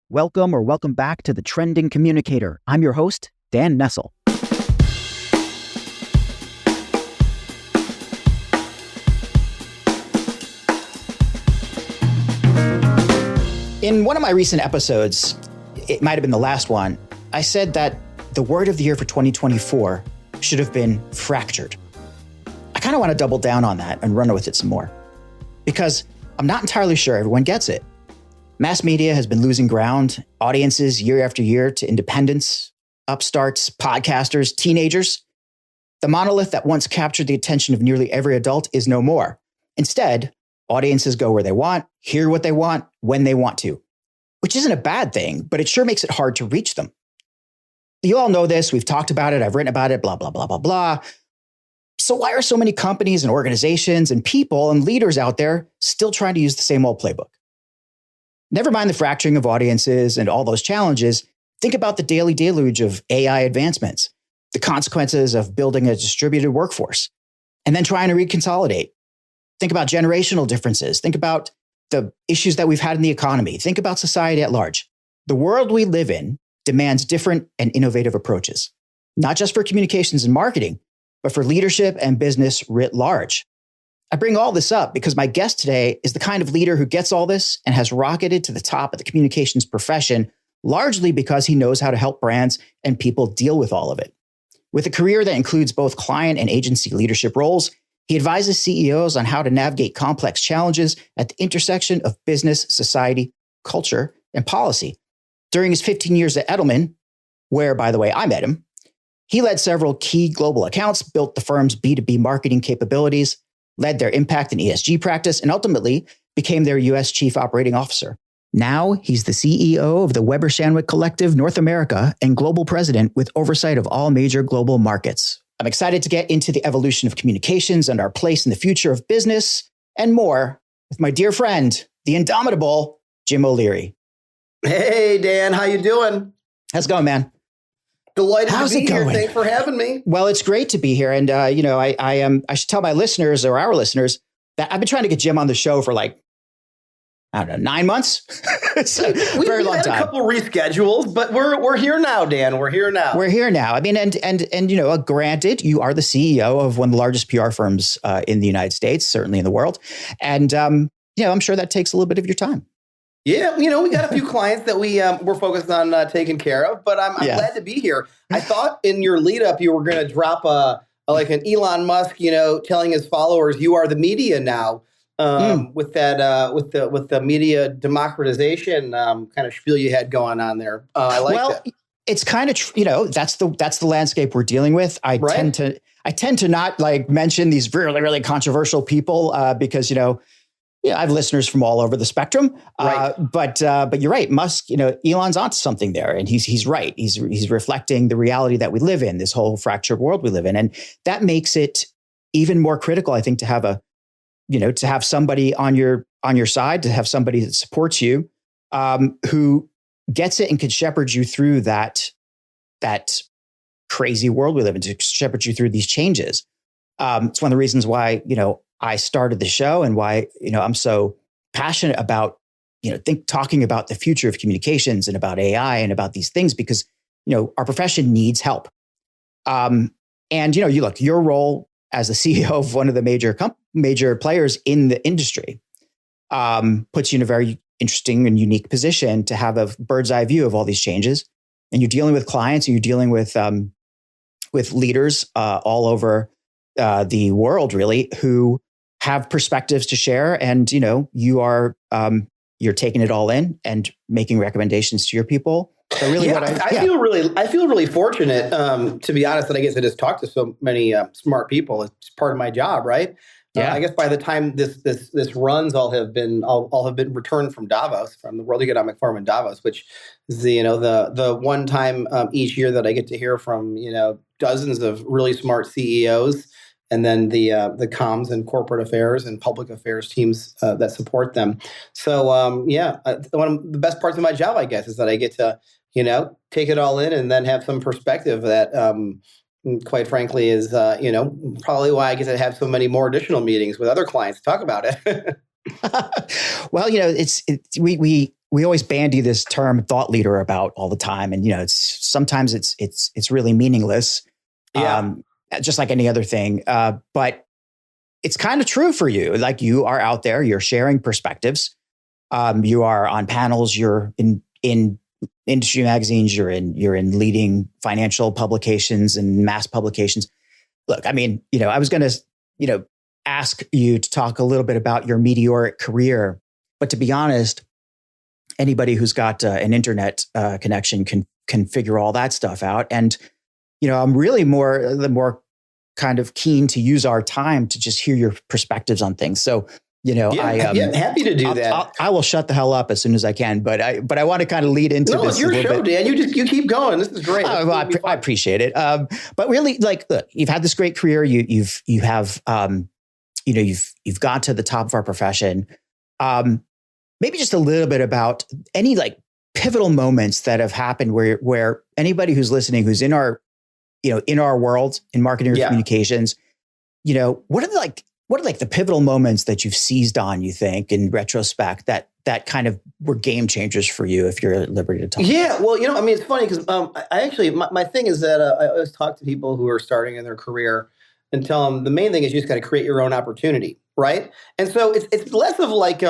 Welcome back to the Trending Communicator. I'm your host, Dan Nestle. In one of my recent episodes, it might have been the last one, I said that the word of the year for 2024 should have been fractured. I kind of want to double down on that and run with it some more, because I'm not entirely sure everyone gets it. Mass media has been losing ground, audiences year after year, to independents, upstarts, podcasters, teenagers. The monolith that once captured the attention of nearly every adult is no more. Instead, audiences go where they want, hear what they want, when they want to, which isn't a bad thing, but it sure makes it hard to reach them. You all know this. We've talked about it. I've written about it, blah, blah, blah, blah, blah. So why are so many companies and organizations and people and leaders out there still trying to use the same old playbook? Never mind the fracturing of audiences and all those challenges. Think about the daily deluge of AI advancements, the consequences of building a distributed workforce, and then trying to reconsolidate. Think about generational differences. Think about the issues that we've had in the economy. Think about society at large. The world we live in demands different and innovative approaches, not just for communications and marketing, but for leadership and business writ large. I bring all this up because my guest today is the kind of leader who gets all this and has rocketed to the top of the communications profession, largely because he knows how to help brands and people deal with all of it. With a career that includes both client and agency leadership roles, he advises CEOs on how to navigate complex challenges at the intersection of business, society, culture, and policy. During his 15 years at Edelman, where, by the way, I met him, he led several key global accounts, built the firm's B2B marketing capabilities, led their impact and ESG practice, and ultimately became their U.S. Chief Operating Officer. Now he's the CEO of the Weber Shandwick Collective North America and Global President with oversight of all major global markets. I'm excited to get into the evolution of communications and our place in the future of business and more with my dear friend, the indomitable Jim O'Leary. Hey, Dan, how you doing? How's it going, man? Delighted to be here. Thanks for having me. Well, it's great to be here. And, I should tell my listeners or our listeners that I've been trying to get Jim on the show for 9 months. It's a very long time. A couple reschedules, but we're here now, Dan. We're here now. I mean, and granted, you are the CEO of one of the largest PR firms in the United States, certainly in the world. And, I'm sure that takes a little bit of your time. Yeah, we got a few clients that we're focused on taking care of, but I'm glad to be here. I thought in your lead up you were going to drop an Elon Musk, telling his followers you are the media now, with the media democratization kind of spiel you had going on there. I like that. It's kind of that's the landscape we're dealing with. I tend to not mention these really, really controversial people because I have listeners from all over the spectrum, but you're right. Musk, Elon's onto something there, and he's right. He's reflecting the reality that we live in, this whole fractured world we live in, and that makes it even more critical, I think, to have somebody on your side, to have somebody that supports you, who gets it and can shepherd you through that crazy world we live in, to shepherd you through these changes. It's one of the reasons why I started the show and why, I'm so passionate about, talking about the future of communications and about AI and about these things, because, our profession needs help. And, your role as the CEO of one of the major players in the industry puts you in a very interesting and unique position to have a bird's eye view of all these changes. And you're dealing with clients and you're dealing with leaders all over the world, really, who have perspectives to share, and you're taking it all in and making recommendations to your people. So really, I feel really fortunate, to be honest, that I get to just talk to so many smart people. It's part of my job, right? Yeah. I guess by the time this runs, I'll have been returned from Davos, from the World Economic Forum in Davos, which is the one time each year that I get to hear from dozens of really smart CEOs. And then the comms and corporate affairs and public affairs teams that support them. So one of the best parts of my job, I guess, is that I get to take it all in and then have some perspective that, quite frankly, is probably why I get to have so many more additional meetings with other clients to talk about it. Well, we always bandy this term thought leader about all the time. And, sometimes it's really meaningless. Yeah. Just like any other thing. But it's kind of true for you. Like, you are out there, you're sharing perspectives. You are on panels, you're in industry magazines, you're in leading financial publications and mass publications. Look, I mean, I was going to, ask you to talk a little bit about your meteoric career, but to be honest, anybody who's got an internet connection can figure all that stuff out. And, I'm really more kind of keen to use our time to just hear your perspectives on things. So, I'm happy to do that. I will shut the hell up as soon as I can, but I want to kind of lead into this. No, it's your show, Dan. You keep going. This is great. I appreciate it. But really, like, look, you've had this great career. You've got to the top of our profession. Maybe just a little bit about any like pivotal moments that have happened where anybody who's listening, who's in our world in marketing or communications, what are the pivotal moments that you've seized on, you think, in retrospect, that kind of were game changers for you, if you're at liberty to talk? Yeah, well, it's funny because I actually, my thing is that I always talk to people who are starting in their career and tell them the main thing is you just got to create your own opportunity, right? And so it's less of like,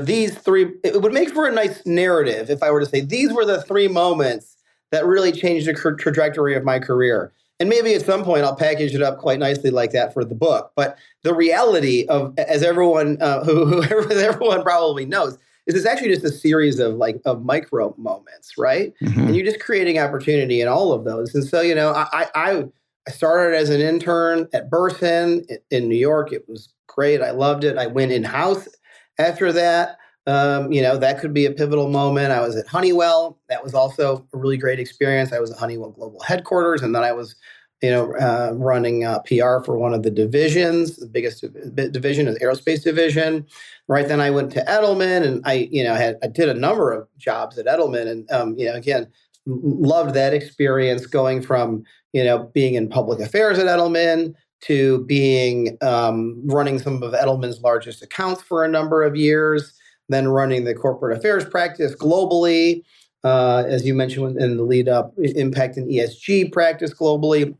these three, it would make for a nice narrative if I were to say, these were the three moments that really changed the trajectory of my career. And maybe at some point I'll package it up quite nicely like that for the book. But the reality of, as everyone everyone probably knows, is it's actually just a series of micro moments, right? Mm-hmm. And you're just creating opportunity in all of those. And so, I started as an intern at Burson in New York. It was great. I loved it. I went in-house after that. That could be a pivotal moment. I was at Honeywell. That was also a really great experience. I was at Honeywell Global Headquarters, and then I was, running PR for one of the divisions. The biggest division is Aerospace Division. Right then, I went to Edelman, and I did a number of jobs at Edelman, and again, loved that experience, going from being in public affairs at Edelman to being running some of Edelman's largest accounts for a number of years. Then running the corporate affairs practice globally, as you mentioned in the lead up, impact and ESG practice globally.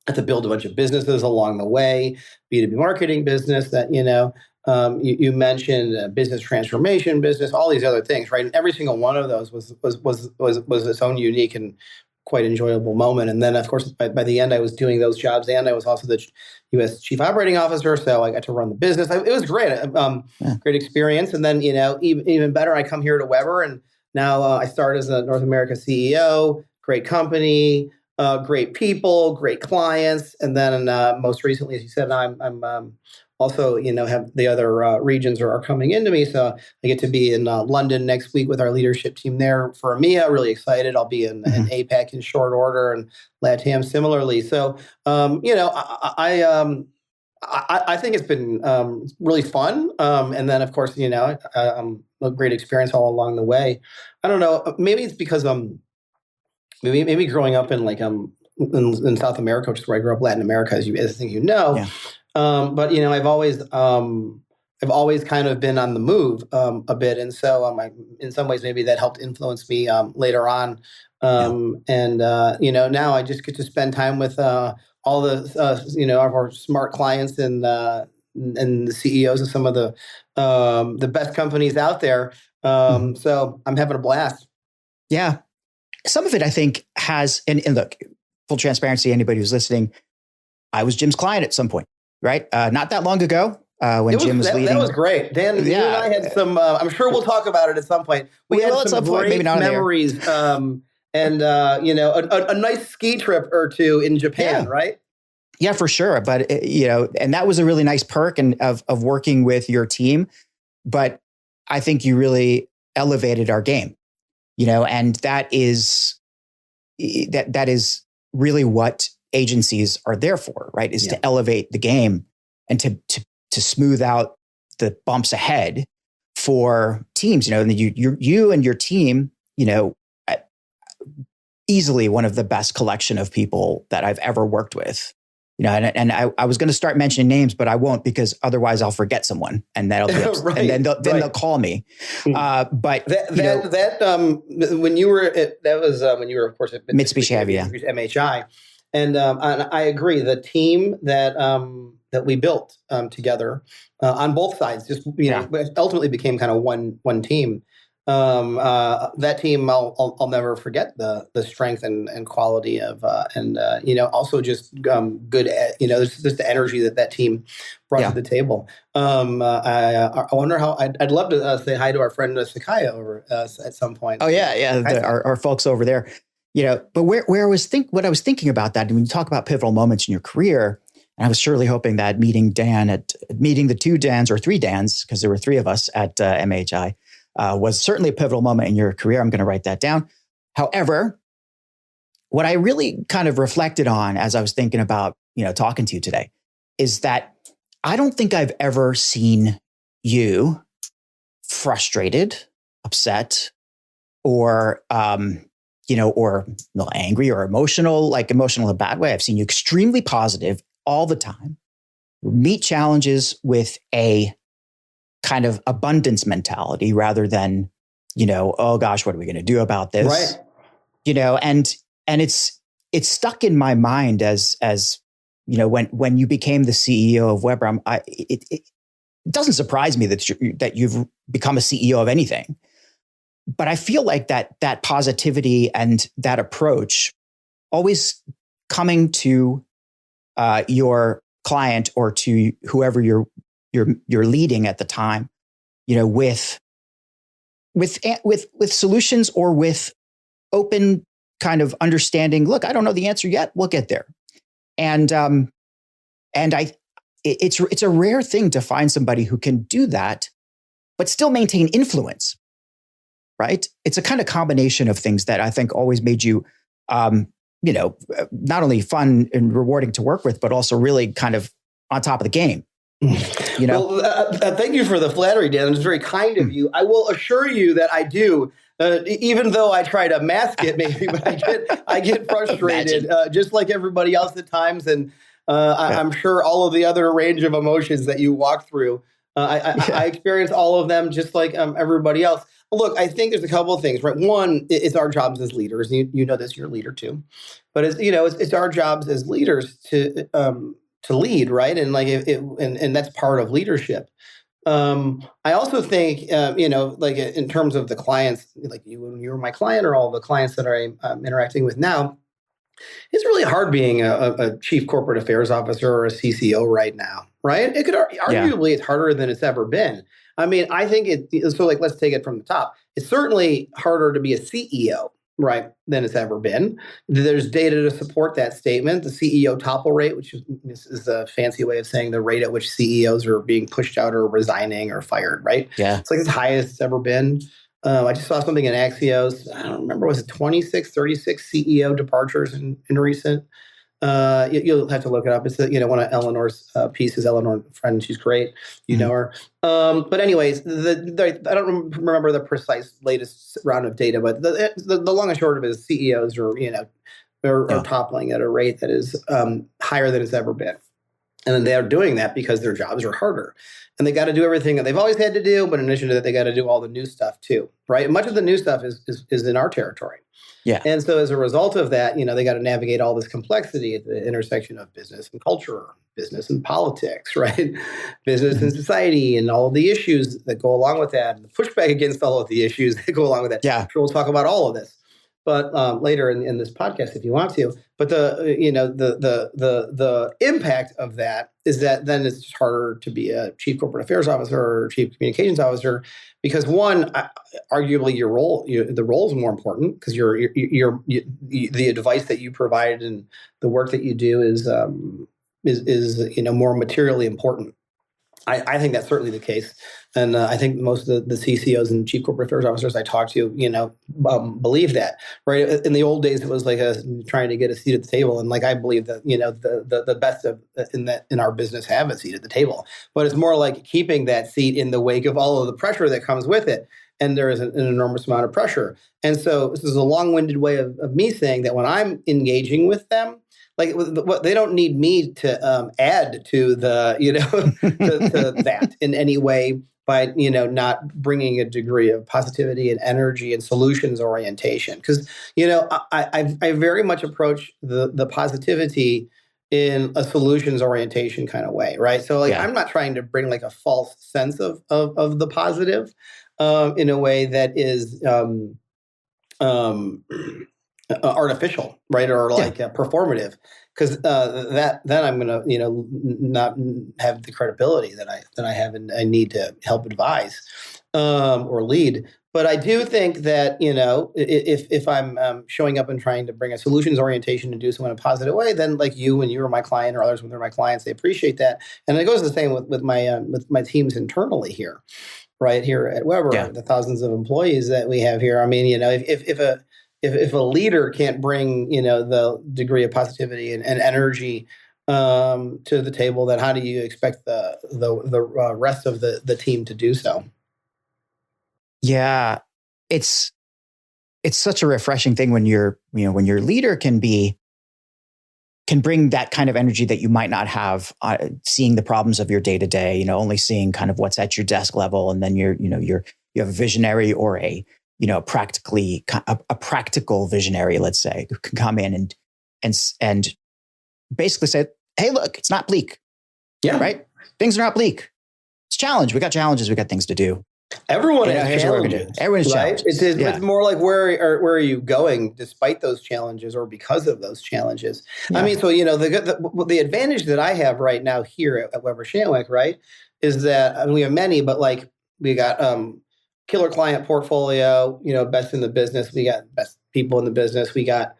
I had to build a bunch of businesses along the way, B2B marketing business that, you mentioned, business transformation business, all these other things, right? And every single one of those was its own unique and quite enjoyable moment. And then, of course, by the end, I was doing those jobs, and I was also the U.S. Chief Operating Officer, so I got to run the business. It was great, great experience. And then, even better, I come here to Weber, and now I start as a North America CEO. Great company, great people, great clients, and then most recently, as you said, I'm also, have the other regions are coming into me. So I get to be in London next week with our leadership team there for EMEA. Really excited. I'll be in APAC in short order, and LATAM similarly. So, I think it's been really fun. And then, of course, a great experience all along the way. I don't know. Maybe it's because maybe growing up in in South America, which is where I grew up, Latin America, as I think you know. Yeah. But I've always kind of been on the move a bit, and so in some ways maybe that helped influence me later on. And now I just get to spend time with all the of our smart clients and the CEOs of some of the best companies out there. So I'm having a blast. Yeah, some of it I think has, and look, full transparency, anybody who's listening, I was Jim's client at some point. Right? Not that long ago when Jim was leading. That was great. Dan, you and I had some, I'm sure we'll talk about it at some point. We had some great memories and, a nice ski trip or two in Japan, right? Yeah, for sure. But, and that was a really nice perk of working with your team. But I think you really elevated our game, and that is really what agencies are there for, right? Is to elevate the game and to smooth out the bumps ahead for teams. And you and your team, easily one of the best collection of people that I've ever worked with. I was going to start mentioning names, but I won't, because otherwise I'll forget someone, and that'll be Right, and then they'll call me. But when you were of course at Mitsubishi Heavy, MHI, and I agree. The team that we built together on both sides, just ultimately became kind of one team. That team, I'll never forget the strength and quality of, also just good, just the energy that team brought to the table. I wonder how, I'd love to say hi to our friend Sakaya over at some point. Oh yeah. Our folks over there, but where I was what I was thinking about that, and when you talk about pivotal moments in your career, and I was surely hoping that meeting the two Dans, or three Dans, because there were three of us at MHI, was certainly a pivotal moment in your career. I'm going to write that down. However, what I really kind of reflected on as I was thinking about, talking to you today, is that I don't think I've ever seen you frustrated, upset, or, or angry or emotional in a bad way. I've seen you extremely positive all the time, meet challenges with a kind of abundance mentality rather than, oh gosh, what are we going to do about this? Right. And it's stuck in my mind as when you became the CEO of Weber. It doesn't surprise me that you've become a CEO of anything, but I feel like that positivity and that approach, always coming to your client or to whoever you're leading at the time, with solutions, or with open kind of understanding. Look, I don't know the answer yet. We'll get there. And it's a rare thing to find somebody who can do that, but still maintain influence, right? It's a kind of combination of things that I think always made you, not only fun and rewarding to work with, but also really kind of on top of the game. Well, thank you for the flattery, Dan. It's very kind of you. I will assure you that I do, even though I try to mask it, maybe, but I get frustrated, just like everybody else at times. And I'm sure all of the other range of emotions that you walk through, I experience all of them just like everybody else. Look, I think there's a couple of things, right? One, it's our jobs as leaders. You know this, you're a leader too, but it's our jobs as leaders to lead, right? And and that's part of leadership. I also think, in terms of the clients, like when you were my client, or all the clients that I'm interacting with now, it's really hard being a chief corporate affairs officer or a CCO right now, right? It could arguably it's harder than it's ever been. I mean, I think let's take it from the top. It's certainly harder to be a CEO, right, than it's ever been. There's data to support that statement. The CEO topple rate, which is a fancy way of saying the rate at which CEOs are being pushed out or resigning or fired, right? Yeah. It's like as high as it's ever been. I just saw something in Axios. I don't remember, was it 26, 36 CEO departures in recent? You'll have to look it up. It's one of Eleanor's pieces. Eleanor, friend, she's great. You know her. But anyways, I don't remember the precise latest round of data, but the long and short of it is CEOs are toppling at a rate that is higher than it's ever been. And then they're doing that because their jobs are harder. And they got to do everything that they've always had to do, but in addition to that, they got to do all the new stuff too, right? And much of the new stuff is in our territory. Yeah. And so as a result of that, they got to navigate all this complexity at the intersection of business and culture, business and politics, right? Business and society, and all of the issues that go along with that, and the pushback against all of the issues that go along with that. Yeah. Sure, we'll talk about all of this, but later in this podcast, if you want to. But the impact of that is that then it's just harder to be a chief corporate affairs officer or chief communications officer, because one, arguably the role is more important, because the advice that you provide and the work that you do is more materially important. I think that's certainly the case. And I think most of the CCOs and chief corporate affairs officers I talk to, believe that, right? In the old days, it was like trying to get a seat at the table. And I believe that, the best in our business have a seat at the table, but it's more like keeping that seat in the wake of all of the pressure that comes with it. And there is an enormous amount of pressure. And so this is a long-winded way of me saying that when I'm engaging with them, like what they don't need me to add to the to that in any way by not bringing a degree of positivity and energy and solutions orientation. Because I very much approach the positivity in a solutions orientation kind of way, right? So like I'm not trying to bring like a false sense of the positive in a way that is artificial, right, or like performative, because then I'm going to not have the credibility that I have and I need to help advise or lead. But I do think that if I'm showing up and trying to bring a solutions orientation and do so in a positive way, then like you, when you were my client, or others when they're my clients, they appreciate that. And it goes the same with my teams internally here, right here at Weber, the thousands of employees that we have here. I mean, if a leader can't bring the degree of positivity and energy to the table, then how do you expect the rest of the team to do so? Yeah, it's such a refreshing thing when your leader can bring that kind of energy that you might not have seeing the problems of your day to day. Only seeing kind of what's at your desk level, and then you have a visionary or a practical visionary, let's say, who can come in and basically say, hey, look, it's not bleak. Yeah. Right? Things are not bleak. It's a challenge. We got challenges. We got things to do. Everyone has challenges. Everyone's right? challenges. It's more like where are you going despite those challenges or because of those challenges? Yeah. I mean, so the advantage that I have right now here at Weber Shandwick, right, is that we have many, but like we got killer client portfolio, best in the business. We got best people in the business. We got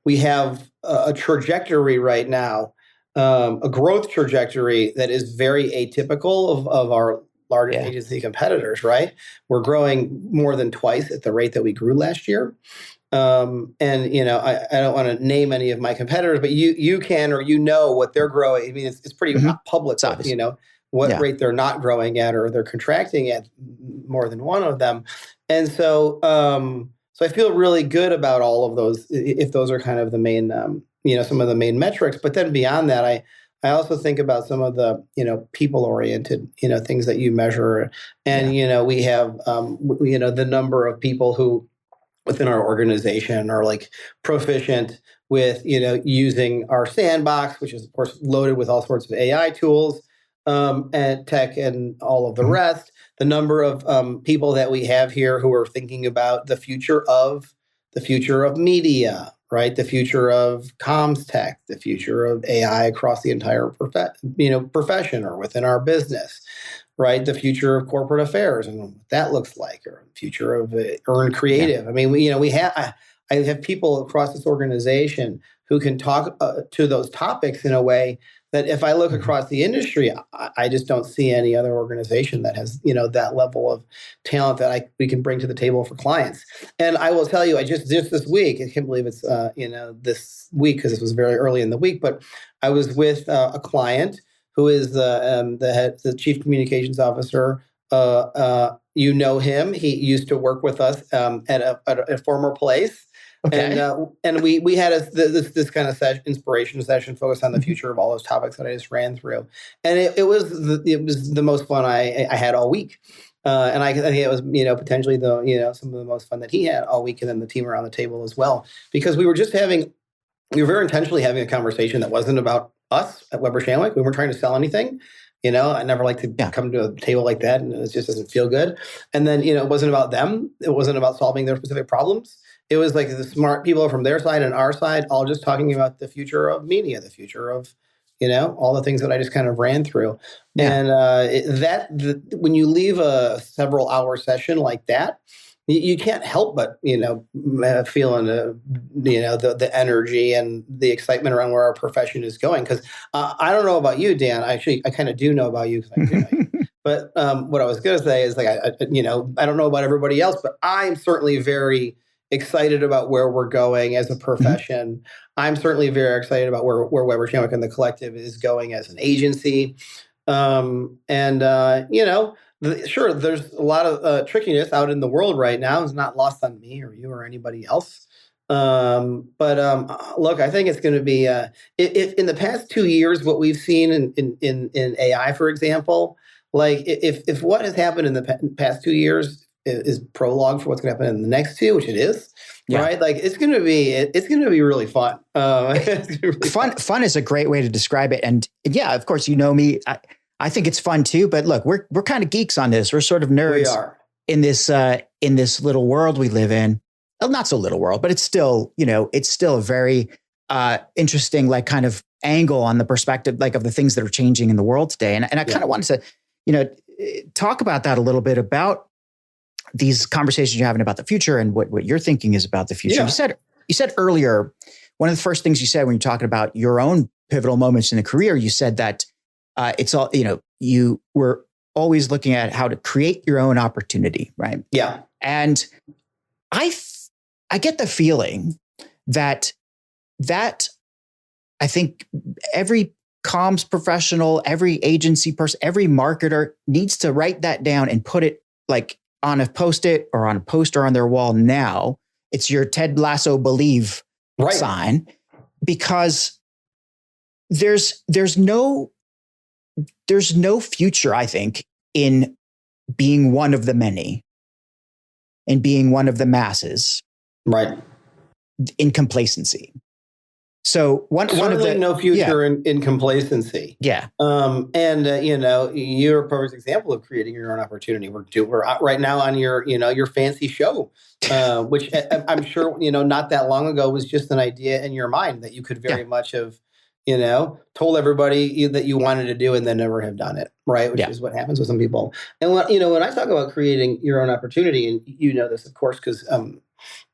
we have a trajectory right now. A growth trajectory that is very atypical of our largest agency competitors, right? We're growing more than twice at the rate that we grew last year. And I don't want to name any of my competitors, but you can, or what they're growing. I mean, it's pretty public, what rate they're not growing at, or they're contracting at, more than one of them. And so I feel really good about all of those, if those are kind of the main some of the main metrics. But then beyond that, I also think about some of the, people-oriented, things that you measure. And, we have, the number of people who within our organization are like proficient with, using our sandbox, which is, of course, loaded with all sorts of AI tools and tech and all of the rest. The number of people that we have here who are thinking about the future of media, right? The future of comms tech, the future of AI across the entire profession or within our business, right? The future of corporate affairs and what that looks like, or the future of earned creative. I mean, I have people across this organization who can talk to those topics in a way that if I look across the industry, I just don't see any other organization that has, that level of talent that we can bring to the table for clients. And I will tell you, I just this week, I can't believe it's, this week because this was very early in the week, but I was with a client who is the chief communications officer. Him. He used to work with us at a former place. Okay. And we had this kind of inspiration session focused on the future of all those topics that I just ran through, and it was the most fun I had all week, and I think it was potentially some of the most fun that he had all week, and then the team around the table as well, because we were very intentionally having a conversation that wasn't about us at Weber Shandwick. We weren't trying to sell anything. I never like to come to a table like that, and it just doesn't feel good. And then it wasn't about them. It wasn't about solving their specific problems. It was like the smart people from their side and our side, all just talking about the future of media, the future of, all the things that I just kind of ran through. Yeah. And when you leave a several hour session like that, you can't help but, feeling the energy and the excitement around where our profession is going. Because I don't know about you, Dan. Actually, I kind of do know about you because I do know you. But what I was going to say is, like, I don't know about everybody else, but I'm certainly very excited about where we're going as a profession. Mm-hmm. I'm certainly very excited about where Weber Shandwick and the Collective is going as an agency. Sure, there's a lot of trickiness out in the world right now. It's not lost on me or you or anybody else. Look, I think it's going to be if in the past 2 years, what we've seen in AI, for example, like if what has happened in the past 2 years is prologue for what's going to happen in the next two, which it is, right? Like it's going to be really fun. Fun is a great way to describe it. And yeah, of course, you know me. I think it's fun too. But look, we're kind of geeks on this. We're sort of nerds. We are. In this little world we live in. Well, not so little world, but it's still a very interesting, like, kind of angle on the perspective, like, of the things that are changing in the world today. And I kind of wanted to, talk about that a little bit, about these conversations you're having about the future and what you're thinking is about the future. Yeah. You said earlier, one of the first things you said when you're talking about your own pivotal moments in the career, you said that it's all, you were always looking at how to create your own opportunity, right? Yeah. And I get the feeling that I think every comms professional, every agency person, every marketer needs to write that down and put it, like, on a Post-it or on a poster on their wall now. It's your Ted Lasso believe sign, because there's no future, I think, in being one of the many and being one of the masses. Right. In complacency. So certainly no future in complacency. Yeah. You're a perfect example of creating your own opportunity. We're right now on your fancy show, which I'm sure, not that long ago was just an idea in your mind that you could very much have, told everybody that you wanted to do and then never have done it. Right. Which is what happens with some people. And when I talk about creating your own opportunity, and this, of course, because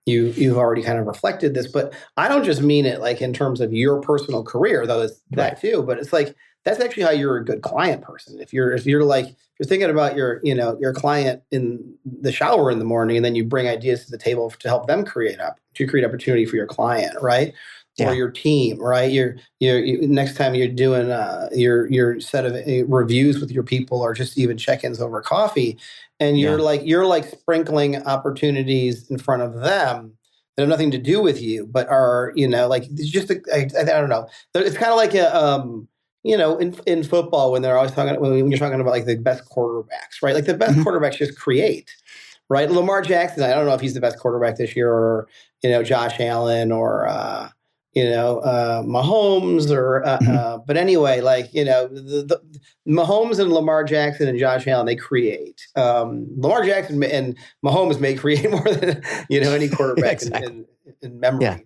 you've already kind of reflected this, but I don't just mean it like in terms of your personal career, though it's that too, but it's like, that's actually how you're a good client person. If you're thinking about your client in the shower in the morning, and then you bring ideas to the table to help them create opportunity for your client, right? Or your team, right? You next time you're doing your set of reviews with your people, or just even check-ins over coffee, and you're like sprinkling opportunities in front of them that have nothing to do with you, but are it's just I don't know. It's kind of like in football when they're always when you're talking about like the best quarterbacks, right? Like the best quarterbacks just create. Right, Lamar Jackson. I don't know if he's the best quarterback this year, or Josh Allen, or Mahomes, or but anyway, the Mahomes and Lamar Jackson and Josh Allen, they create. Lamar Jackson and Mahomes may create more than any quarterback in memory. Yeah.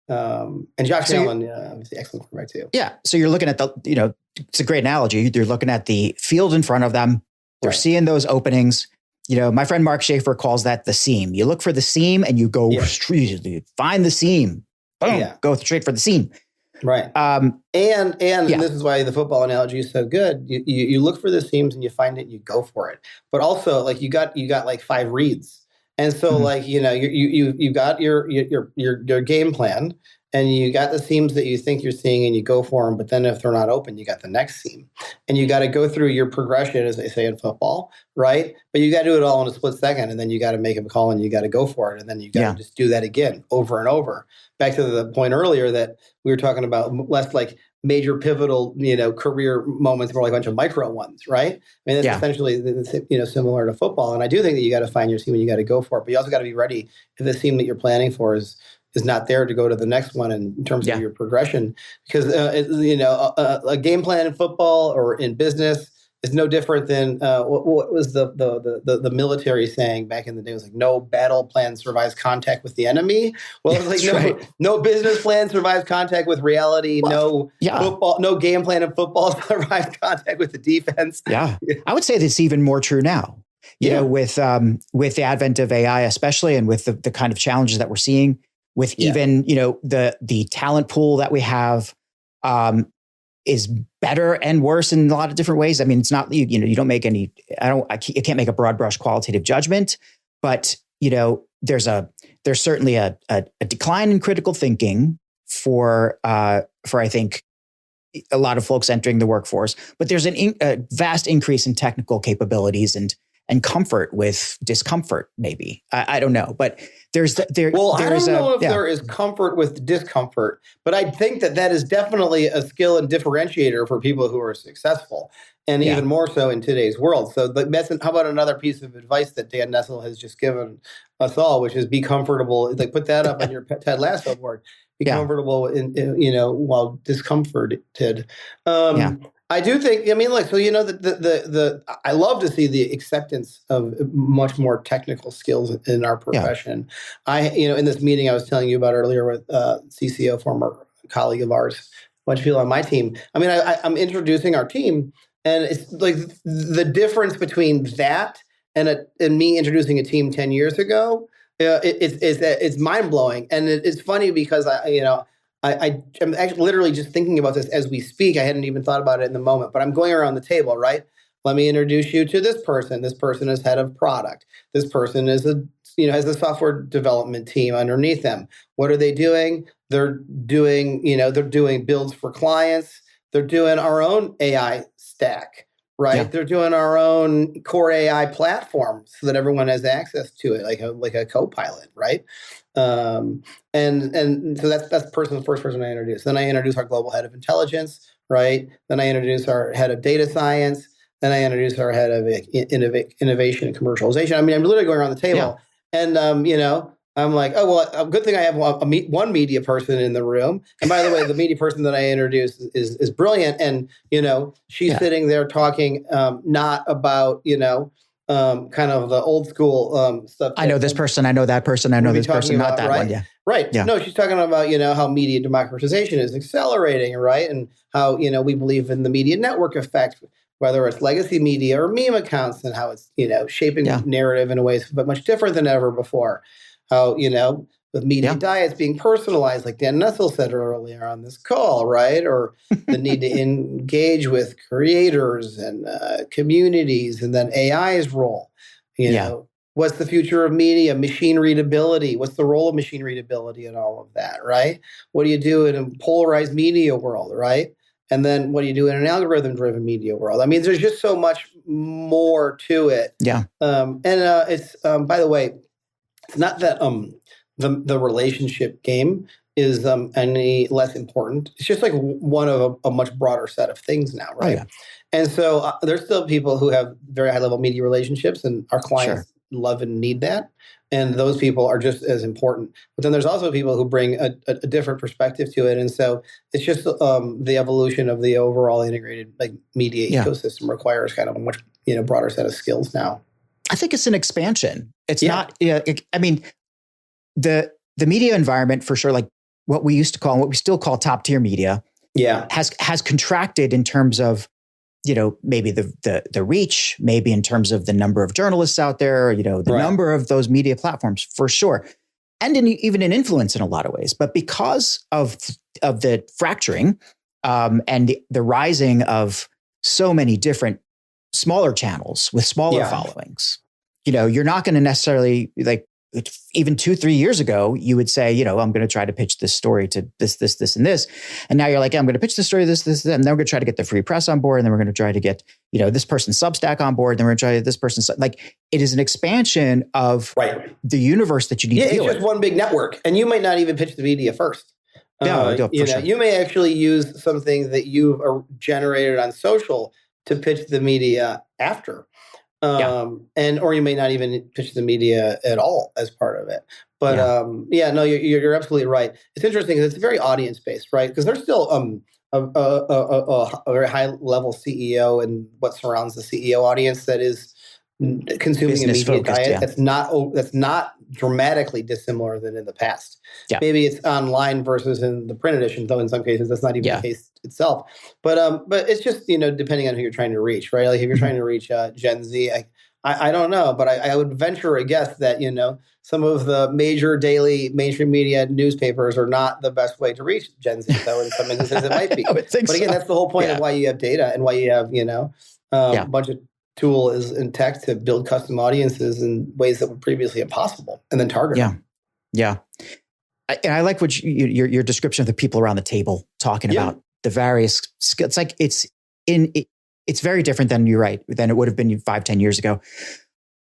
And Josh Allen, obviously excellent quarterback too. Yeah. So you're looking at it's a great analogy. You're looking at the field in front of them. They're seeing those openings. My friend Mark Schaefer calls that the seam. You look for the seam and you go straight, find the seam. Boom, go straight for the seam. Right. And this is why the football analogy is so good. You look for the seams and you find it and you go for it. But also, like, you got like 5 reads. And so you got your game plan, and you got the seams that you think you're seeing, and you go for them. But then if they're not open, you got the next seam, and you got to go through your progression, as they say in football, right? But you got to do it all in a split second, and then you got to make a call, and you got to go for it, and then you got to just do that again over and over. Back to the point earlier that we were talking about, less like major pivotal, career moments, more like a bunch of micro ones, right? I mean, that's essentially, similar to football. And I do think that you got to find your seam and you got to go for it, but you also got to be ready if the seam that you're planning for is not there, to go to the next one in terms of your progression. Because, a game plan in football or in business is no different than what was the military saying back in the day. It was like, no battle plan survives contact with the enemy. Well, it's like no business plan survives contact with reality. No game plan in football survives contact with the defense. Yeah, I would say that's even more true now. With the advent of AI, especially, and with the kind of challenges that we're seeing, with even the talent pool that we have is better and worse in a lot of different ways. I mean, it's not you don't make any. I can't make a broad brush qualitative judgment, but there's certainly a decline in critical thinking for I think a lot of folks entering the workforce, but there's a vast increase in technical capabilities and and comfort with discomfort, maybe. I don't know, but there's I don't know if there is comfort with discomfort, but I think that is definitely a skill and differentiator for people who are successful, and even more so in today's world. So, how about another piece of advice that Dan Nestle has just given us all, which is be comfortable. Like, put that up on your Ted Lasso board. Be comfortable in while discomforted. I do think. I mean, like, so I love to see the acceptance of much more technical skills in our profession. In this meeting I was telling you about earlier with CCO, former colleague of ours, a bunch of people on my team. I mean, I'm introducing our team, and it's like the difference between that and me introducing a team 10 years ago. It's mind blowing, and it's funny because I'm actually literally just thinking about this as we speak. I hadn't even thought about it in the moment, but I'm going around the table, right? Let me introduce you to this person. This person is head of product. This person is has a software development team underneath them. What are they doing? They're doing builds for clients. They're doing our own AI stack. Right, they're doing our own core AI platform so that everyone has access to it, like a co-pilot, right? And so that's the first person I introduce. Then I introduce our global head of intelligence, right? Then I introduce our head of data science. Then I introduce our head of innovation and commercialization. I mean, I'm literally going around the table, and I'm like, oh, well, a good thing I have one media person in the room. And by the way, the media person that I introduced is brilliant. And, she's sitting there talking not about, kind of the old school stuff. I know this person. I know that person. I know this person, not that one. Yeah. Right. Yeah. No, she's talking about, how media democratization is accelerating, right? And how, we believe in the media network effect, whether it's legacy media or meme accounts, and how it's, shaping narrative in a way but much different than ever before. How, with media diets being personalized, like Dan Nestle said earlier on this call, right? Or the need to engage with creators and communities, and then AI's role. What's the future of media? Machine readability. What's the role of machine readability in all of that, right? What do you do in a polarized media world, right? And then what do you do in an algorithm-driven media world? I mean, there's just so much more to it. Yeah. It's by the way, it's not that the relationship game is any less important. It's just like one of a much broader set of things now, right? Oh, yeah. And so there's still people who have very high-level media relationships, and our clients love and need that. And those people are just as important. But then there's also people who bring a different perspective to it. And so it's just the evolution of the overall integrated media ecosystem requires kind of a much broader set of skills now. I think it's an expansion. It's not. I mean, the media environment, for sure, like what we used to call and what we still call top tier media, has contracted in terms of maybe the reach, maybe in terms of the number of journalists out there, the number of those media platforms, for sure, and even in influence in a lot of ways. But because of the fracturing and the rising of so many different smaller channels with smaller followings, you're not going to necessarily, like, even 2-3 years ago, you would say, I'm going to try to pitch this story to this, and this. And now you're like, I'm going to pitch the story, this, and then we're going to try to get the free press on board. And then we're going to try to get, this person's Substack on board. And then we're going to try this person's, like, it is an expansion of the universe that you need to deal with. It's just one big network. And you might not even pitch the media first. You may actually use something that you've generated on social to pitch the media after. Or you may not even pitch the media at all as part of it. But you're absolutely right. It's interesting because it's very audience based, right? Because there's still a very high level CEO and what surrounds the CEO audience that is consuming business a media diet that's not dramatically dissimilar than in the past. Yeah. Maybe it's online versus in the print edition, though in some cases that's not even the case itself. But it's just depending on who you're trying to reach, right? Like if you're trying to reach Gen Z, I don't know, but I would venture a guess that some of the major daily mainstream media newspapers are not the best way to reach Gen Z, though in some instances it might be. But again, that's the whole point of why you have data and why you have a bunch of tools and tech to build custom audiences in ways that were previously impossible, and then target them. Yeah. And I like what your description of the people around the table talking about the various skills. It's like it's very different than you're right than it would have been 5-10 years ago.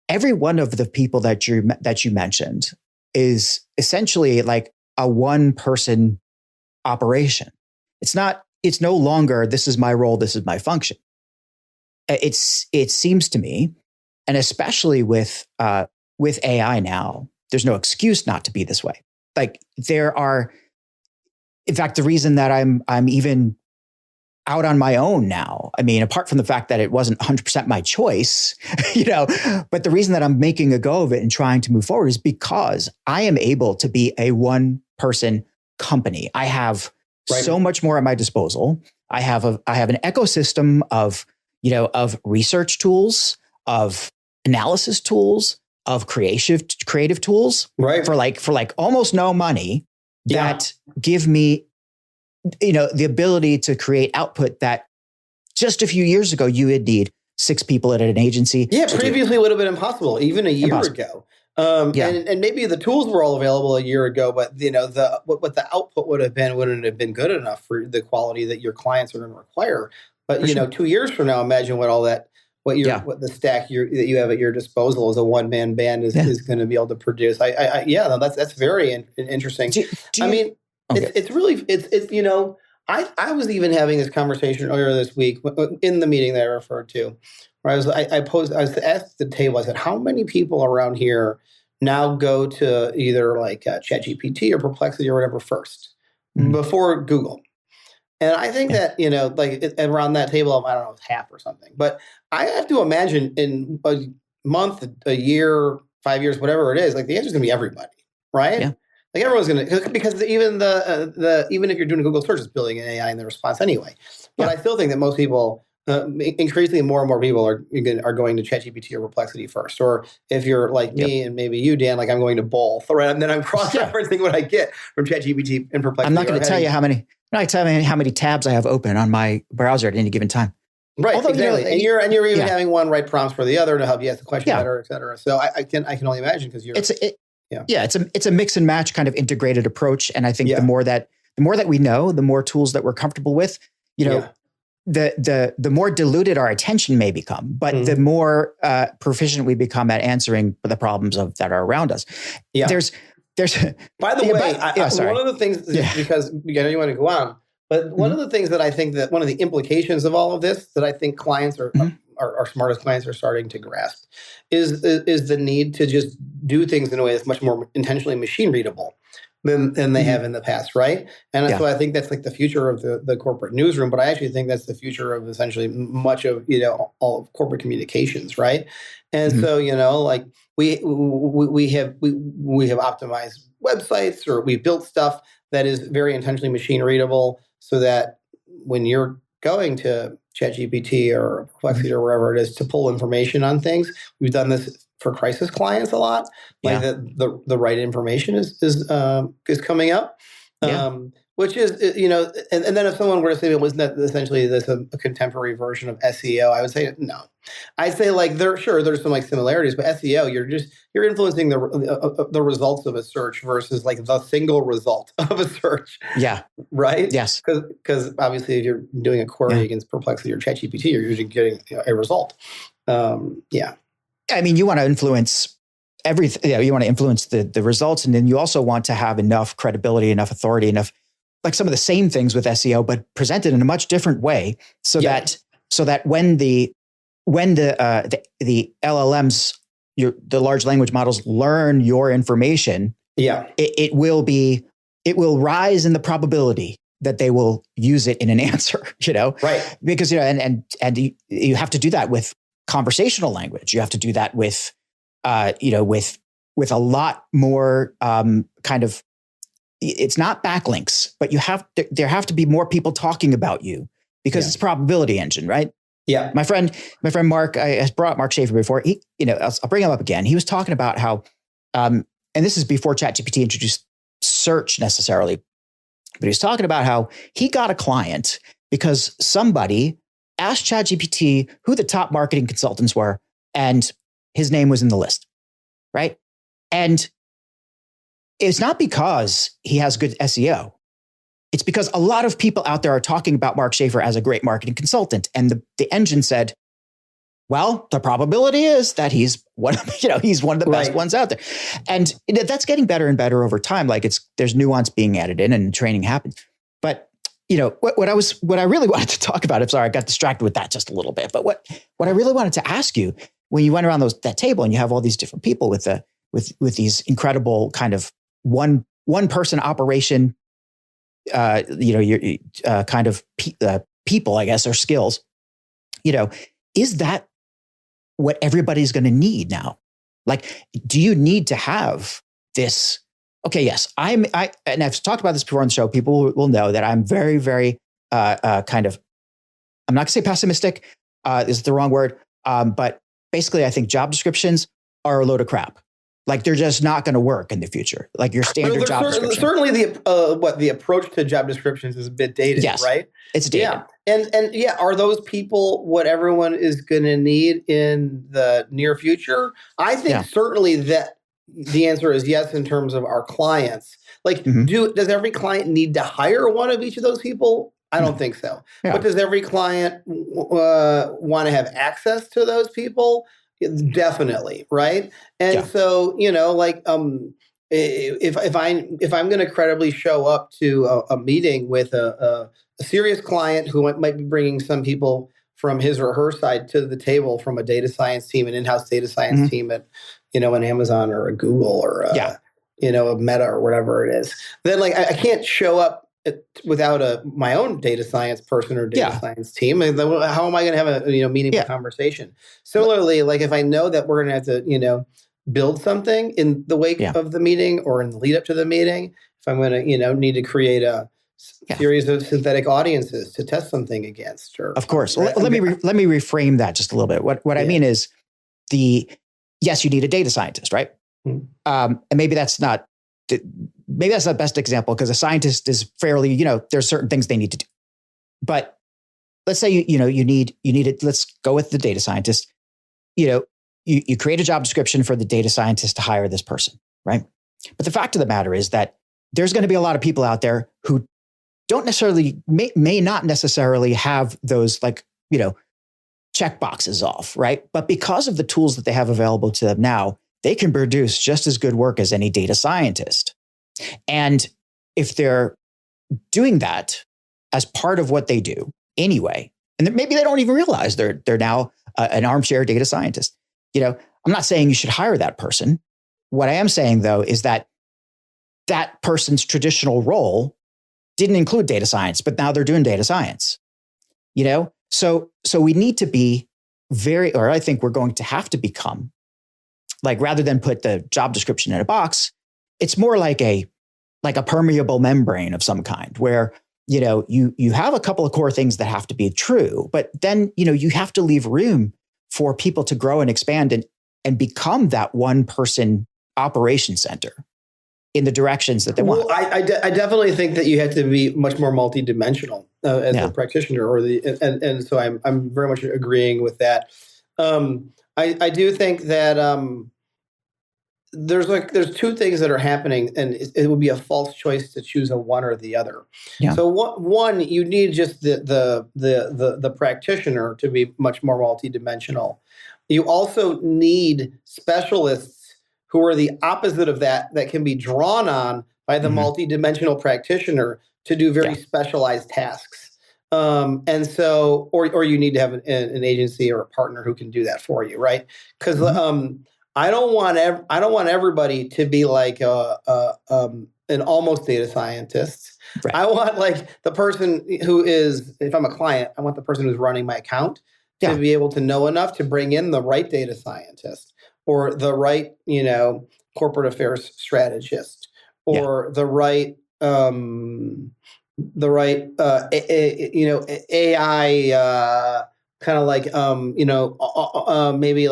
every one of the people that you mentioned is essentially like a one-person operation. It's no longer, this is my role, this is my function. It seems to me, and especially with AI now, there's no excuse not to be this way. Like in fact, the reason that I'm even out on my own now, I mean, apart from the fact that it wasn't 100% my choice, but the reason that I'm making a go of it and trying to move forward is because I am able to be a one-person company. I have so much more at my disposal. I have an ecosystem of research tools, of analysis tools, of creative tools, for like almost no money, that give me the ability to create output that just a few years ago you would need 6 people at an agency. Yeah, previously would have been impossible even a year ago. And maybe the tools were all available a year ago, but what the output wouldn't have been good enough for the quality that your clients are going to require. But 2 years from now, imagine what the stack that you have at your disposal as a one-man band is going to be able to produce. That's very interesting. I was even having this conversation earlier this week in the meeting that I referred to, where I was asked at the table, I said, how many people around here now go to either like ChatGPT or Perplexity or whatever first before Google? And I think that, around that table, I don't know, it's half or something. But I have to imagine in a month, a year, 5 years, whatever it is, like the answer is going to be everybody, right? Yeah. Like everyone's going to, because even even if you're doing a Google search, it's building an AI in the response anyway. But I still think that most people, increasingly more and more people are going to ChatGPT or Perplexity first. Or if you're like me and maybe you, Dan, like I'm going to both, right? And then I'm cross-referencing what I get from ChatGPT and Perplexity. I'm not going to tell you how many tabs I have open on my browser at any given time. Right, although, exactly. And you're even having one write prompts for the other to help you ask the question better, et cetera. So I can only imagine because you're it's a mix and match kind of integrated approach. And I think the more that we know, the more tools that we're comfortable with, the more diluted our attention may become, but the more proficient we become at answering the problems that are around us. Yeah. There's by the way, one of the things because you want to go on, but one of the things that I think that one of the implications of all of this that I think clients are our smartest clients are starting to grasp is the need to just do things in a way that's much more intentionally machine readable than they have in the past, right? And so I think that's like the future of the corporate newsroom, but I actually think that's the future of essentially much of all of corporate communications, right? And so like we have optimized websites, or we built stuff that is very intentionally machine readable, so that when you're going to ChatGPT or Perplexity or wherever it is to pull information on things, we've done this for crisis clients a lot. Like the right information is coming up, which is and then if someone were to say, wasn't that essentially this a contemporary version of SEO? I would say no. I'd say like there's some like similarities, but SEO you're influencing the results of a search versus like the single result of a search. Yeah. Right. Yes. Because obviously if you're doing a query against Perplexity or ChatGPT, you're usually getting a result. I mean, you want to influence everything. You want to influence the results, and then you also want to have enough credibility, enough authority, enough like some of the same things with SEO, but presented in a much different way, so that when the LLMs, the large language models, learn your information, it will rise in the probability that they will use it in an answer. Right? Because and you have to do that with conversational language. You have to do that with with a lot more kind of. It's not backlinks, but there have to be more people talking about you because it's a probability engine, right? Yeah. My friend Mark, I brought up Mark Schaefer before. I'll bring him up again. He was talking about how, and this is before ChatGPT introduced search necessarily, but he was talking about how he got a client because somebody asked ChatGPT who the top marketing consultants were, and his name was in the list, right? And it's not because he has good SEO. It's because a lot of people out there are talking about Mark Schaefer as a great marketing consultant. And the engine said, Well, the probability is that he's one of the best ones out there. And that's getting better and better over time. Like there's nuance being added in and training happens. But what I really wanted to talk about, I'm sorry, I got distracted with that just a little bit. But what I really wanted to ask you, when you went around that table and you have all these different people with these incredible kind of one person operation, your kind of people, I guess, or skills, is that what everybody's going to need now? Like, do you need to have this? Okay, yes, and I've talked about this before on the show. People will know that I'm very, very kind of, I'm not going to say pessimistic, is the wrong word, but basically I think job descriptions are a load of crap. Like they're just not going to work in the future. Like your standard job description. Certainly the approach to job descriptions is a bit dated, yes, right? It's dated. Yeah. And are those people what everyone is going to need in the near future? I think certainly that the answer is yes in terms of our clients. Like, does every client need to hire one of each of those people? I don't think so. Yeah. But does every client want to have access to those people? Definitely, right? And so, if I'm going to credibly show up to a meeting with a serious client who might be bringing some people from his or her side to the table from a data science team, an in-house data science team at, an Amazon or a Google or a Meta or whatever it is, then I can't show up without my own data science person or data science team. And how am I going to have a meaningful conversation? Similarly, if I know that we're going to have to build something in the wake of the meeting or in the lead up to the meeting, if I'm going to need to create a series of synthetic audiences to test something against, or of course, let me reframe that just a little bit. What I mean is yes, you need a data scientist, right? And maybe that's not the best example because a scientist is fairly, there's certain things they need to do. But let's say you need it. Let's go with the data scientist. You create a job description for the data scientist to hire this person, right? But the fact of the matter is that there's going to be a lot of people out there who don't necessarily may not necessarily have those check boxes off, right? But because of the tools that they have available to them now, they can produce just as good work as any data scientist. And if they're doing that as part of what they do anyway, and maybe they don't even realize they're now an armchair data scientist. I'm not saying you should hire that person. What I am saying, though, is that person's traditional role didn't include data science, but now they're doing data science. So we need to be I think we're going to have to become, rather than put the job description in a box, it's more like a permeable membrane of some kind where, you have a couple of core things that have to be true, but then, you have to leave room for people to grow and expand and become that one person operation center in the directions that they want. I definitely think that you have to be much more multidimensional as a practitioner, and so I'm very much agreeing with that. I do think that there's two things that are happening, and it would be a false choice to choose a one or the other. Yeah. So one, you need just the practitioner to be much more multidimensional. You also need specialists who are the opposite of that can be drawn on by the multidimensional practitioner to do very specialized tasks. And so, or you need to have an agency or a partner who can do that for you, right? Because I don't want everybody to be like an almost data scientist. Right. I want the person who is, if I'm a client, I want the person who's running my account to be able to know enough to bring in the right data scientist or the right, corporate affairs strategist or the right AI kind of maybe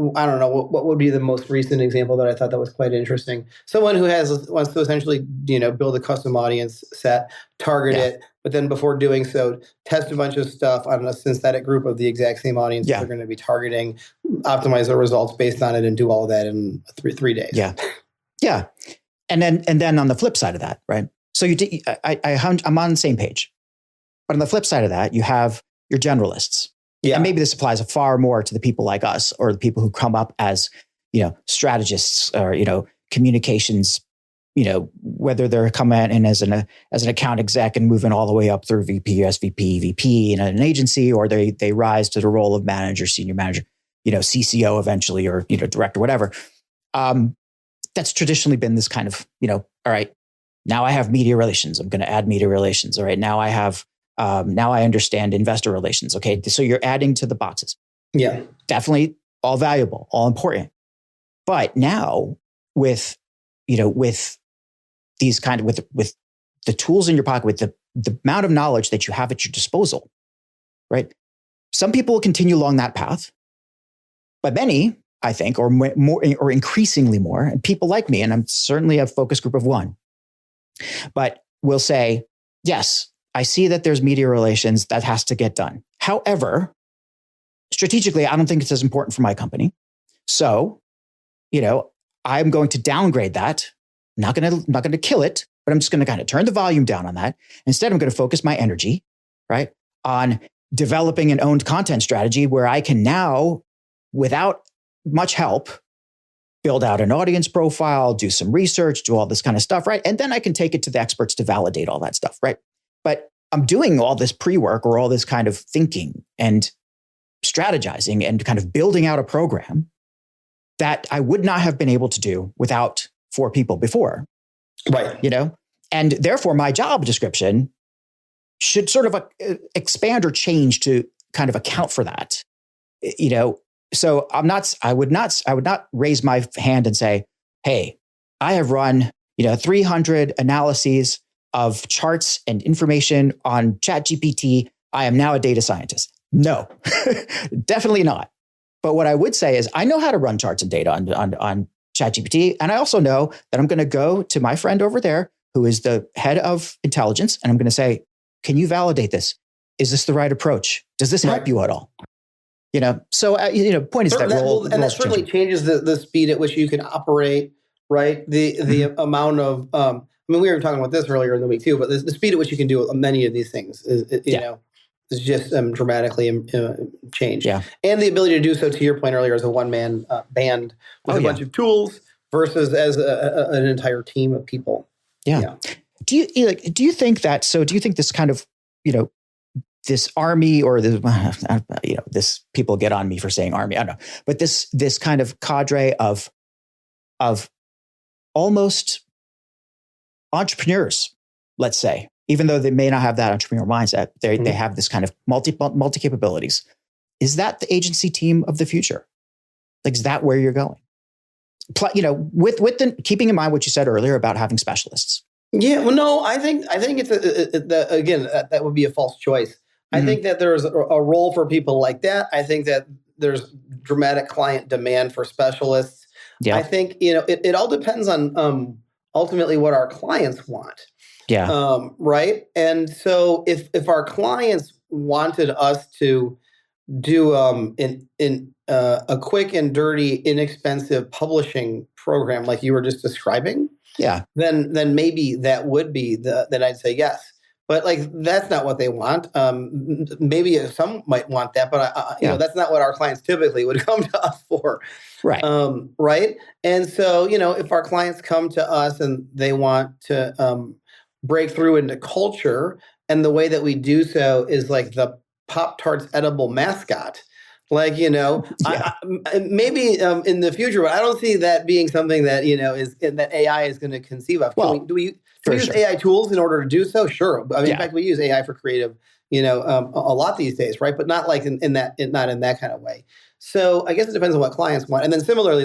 I don't know what would be the most recent example that I thought that was quite interesting. Someone who wants to essentially build a custom audience set, target it, but then before doing so, test a bunch of stuff on a synthetic group of the exact same audience that they're going to be targeting, optimize the results based on it, and do all of that in three days. Yeah. And then on the flip side of that, right? So I'm on the same page, but on the flip side of that, you have your generalists. Yeah. And maybe this applies far more to the people like us or the people who come up as, strategists or, communications, whether they're coming in as an account exec and moving all the way up through VP, SVP, VP in an agency, or they rise to the role of manager, senior manager, CCO eventually, or, director, whatever. That's traditionally been this kind of, all right, now I have media relations. I'm going to add media relations. All right. Now I have, now I understand investor relations. Okay. So you're adding to the boxes. Yeah. Definitely all valuable, all important. But now with these kind of, with the tools in your pocket, with the amount of knowledge that you have at your disposal, right? Some people will continue along that path, but many, I think, or more, or increasingly more, and people like me, and I'm certainly a focus group of one, but will say, yes, I see that there's media relations that has to get done. However, strategically, I don't think it's as important for my company. So, I'm going to downgrade that. Not going to kill it, but I'm just going to kind of turn the volume down on that. Instead, I'm going to focus my energy, right, on developing an owned content strategy where I can now, without much help, build out an audience profile, do some research, do all this kind of stuff, right? And then I can take it to the experts to validate all that stuff, right? But I'm doing all this pre-work or all this kind of thinking and strategizing and kind of building out a program that I would not have been able to do without 4 people before. Right. And therefore my job description should sort of expand or change to kind of account for that. So I would not raise my hand and say, hey, I have run, 300 analyses of charts and information on ChatGPT. I am now a data scientist. No, definitely not. But what I would say is I know how to run charts and data on ChatGPT. And I also know that I'm going to go to my friend over there, who is the head of intelligence. And I'm going to say, can you validate this? Is this the right approach? Does this help you at all? So, point is that role. And that certainly changes the speed at which you can operate, right? The amount of, we were talking about this earlier in the week too, but the speed at which you can do many of these things is just dramatically changed. Yeah. And the ability to do so, to your point earlier, as a one-man band with a bunch of tools versus as an entire team of people. Yeah. Do you think that, so do you think this kind of, this army or this people get on me for saying army, I don't know, but this kind of cadre of almost entrepreneurs, let's say, even though they may not have that entrepreneur mindset, they have this kind of multi capabilities. Is that the agency team of the future? Like, is that where you're going? With keeping in mind what you said earlier about having specialists. Yeah, well, no, I think it's that would be a false choice. I think that there's a role for people like that. I think that there's dramatic client demand for specialists. Yeah. I think, it all depends on ultimately what our clients want. Yeah. Right. And so if our clients wanted us to do a quick and dirty, inexpensive publishing program like you were just describing, then maybe that would be then I'd say yes. But that's not what they want. Maybe some might want that, but that's not what our clients typically would come to us for. Right. Right. And so, if our clients come to us and they want to break through into culture, and the way that we do so is like the Pop-Tarts edible mascot. Maybe in the future, but I don't see that being something that that AI is going to conceive of. Do we use AI tools in order to do so? Sure. In fact, we use AI for creative, a lot these days, right? But not not in that kind of way. So I guess it depends on what clients want. And then similarly,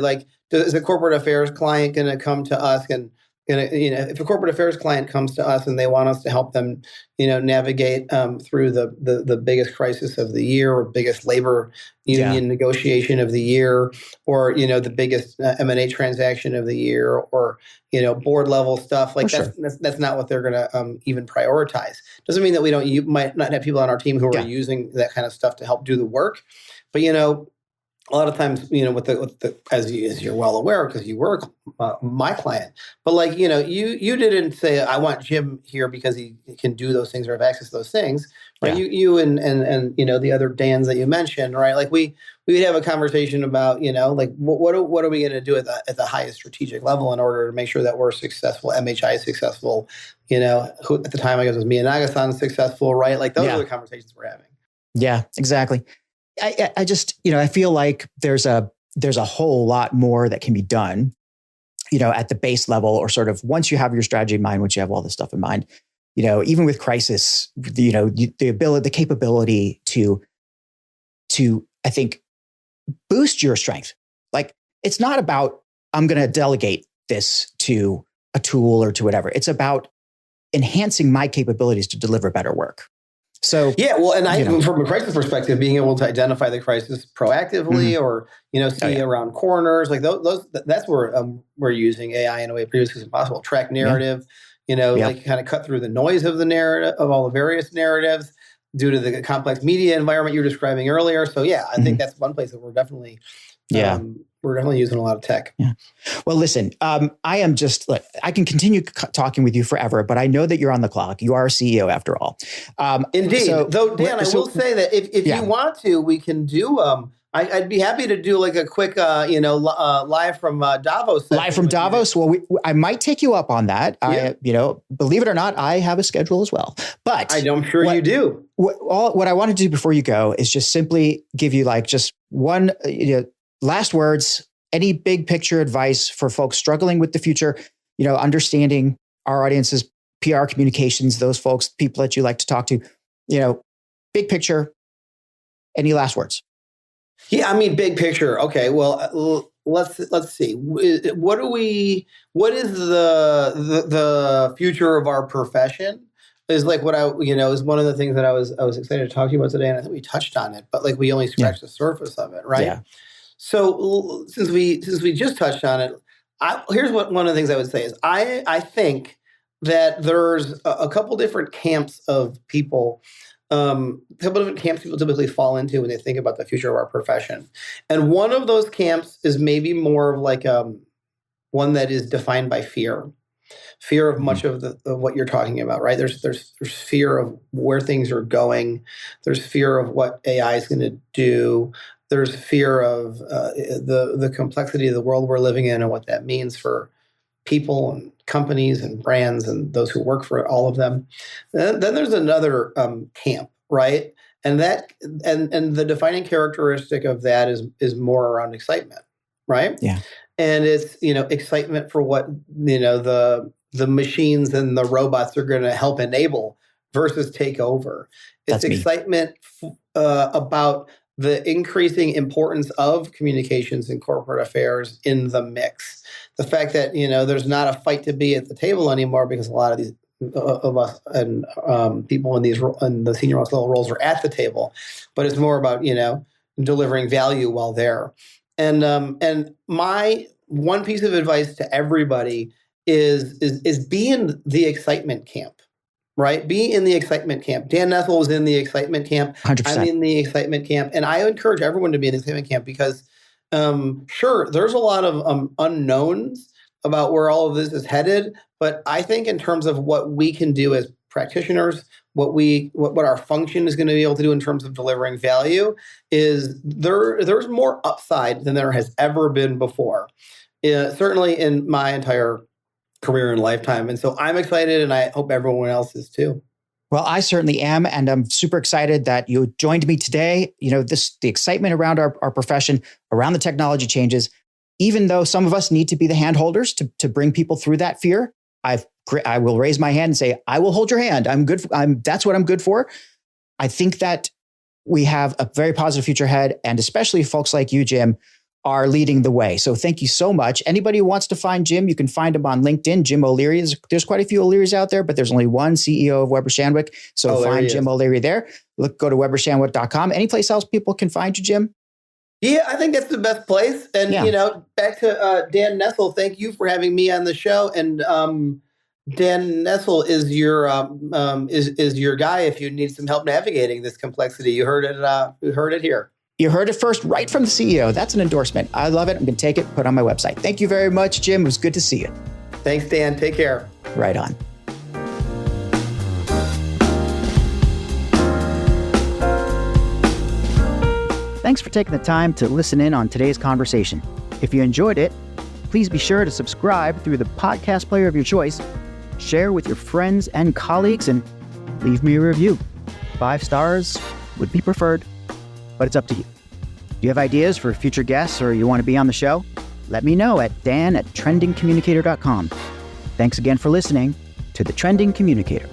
is a corporate affairs client going to come to us and if a corporate affairs client comes to us and they want us to help them, navigate through the biggest crisis of the year or biggest labor union negotiation of the year, or the biggest M&A transaction of the year, or board level stuff that's not what they're going to even prioritize. Doesn't mean that you might not have people on our team who are using that kind of stuff to help do the work, but a lot of times, with the as you're well aware, because you were my client, but like, you didn't say, I want Jim here because he can do those things or have access to those things, right? Yeah. You and the other Dans that you mentioned, right? Like we would have a conversation about, like what are we going to do at the highest strategic level in order to make sure that we're successful, MHI is successful, who at the time I guess was Miyanaga-san successful, right? Like those are the conversations we're having. Yeah, exactly. I just, I feel like there's a whole lot more that can be done, at the base level, or sort of once you have your strategy in mind, once you have all this stuff in mind, even with crisis, the ability, the capability to, I think, boost your strength. Like, it's not about, I'm going to delegate this to a tool or to whatever. It's about enhancing my capabilities to deliver better work. So yeah, well, and from a crisis perspective, being able to identify the crisis proactively, or see around corners, like those that's where we're using AI in a way previously impossible. Track narrative, like kind of cut through the noise of the narrative, of all the various narratives, due to the complex media environment you were describing earlier. So yeah, I think that's one place that we're definitely using a lot of tech. Yeah. Well, listen, I am just, I can continue talking with you forever, but I know that you're on the clock. You are a CEO after all. Indeed. Though, Dan, I will say that if you want to, we can do, I'd be happy to do like a quick, live from Davos. Live from Davos. Well, I might take you up on that. Yeah. Believe it or not, I have a schedule as well. But I'm sure you do. What I want to do before you go is just simply give you like just one, last words, any big picture advice for folks struggling with the future, understanding our audience's PR communications, those folks, people that you like to talk to, big picture, any last words? Yeah, I mean, big picture. Okay, well, let's see. What is the future of our profession? Is like what is one of the things that I was excited to talk to you about today, and I think we touched on it, but like we only scratched the surface of it, right? Yeah. So since we just touched on it, here's what one of the things I would say is I think that there's a couple different camps of people. A couple different camps people typically fall into when they think about the future of our profession. And one of those camps is maybe more of like one that is defined by fear of much of what you're talking about, right? There's fear of where things are going. There's fear of what AI is going to do. There's fear of the complexity of the world we're living in and what that means for people and companies and brands and those who work for all of them. And then there's another camp, right? And the defining characteristic of that is more around excitement, right? Yeah. And it's excitement for what the machines and the robots are going to help enable versus take over. It's excitement about the increasing importance of communications and corporate affairs in the mix. The fact that, there's not a fight to be at the table anymore because a lot of these of us and people in the senior most level roles are at the table, but it's more about, delivering value while there. And my one piece of advice to everybody is be in the excitement camp. Right? Be in the excitement camp. Dan Nestle was in the excitement camp. 100%. I'm in the excitement camp. And I encourage everyone to be in the excitement camp because, sure, there's a lot of unknowns about where all of this is headed. But I think in terms of what we can do as practitioners, what our function is going to be able to do in terms of delivering value is there's more upside than there has ever been before. Certainly in my entire career and lifetime. And so I'm excited, and I hope everyone else is too. Well, I certainly am. And I'm super excited that you joined me today. The excitement around our profession, around the technology changes, even though some of us need to be the hand holders to bring people through that fear, I will raise my hand and say, I will hold your hand. I'm good. That's what I'm good for. I think that we have a very positive future ahead. And especially folks like you, Jim, are leading the way. So thank you so much. Anybody who wants to find Jim, you can find him on LinkedIn, Jim O'Leary. There's quite a few O'Learys out there, but there's only one CEO of Weber Shandwick. So find Jim O'Leary there. Go to webershandwick.com. Any place else people can find you, Jim? Yeah, I think that's the best place. And, back to Dan Nestle, thank you for having me on the show. And Dan Nestle is your is your guy if you need some help navigating this complexity. You heard it here. You heard it first, right from the CEO. That's an endorsement. I love it. I'm going to take it, put it on my website. Thank you very much, Jim. It was good to see you. Thanks, Dan. Take care. Right on. Thanks for taking the time to listen in on today's conversation. If you enjoyed it, please be sure to subscribe through the podcast player of your choice, share with your friends and colleagues, and leave me a review. 5 stars would be preferred, but it's up to you. Do you have ideas for future guests or you want to be on the show? Let me know at dan@trendingcommunicator.com. Thanks again for listening to the Trending Communicator.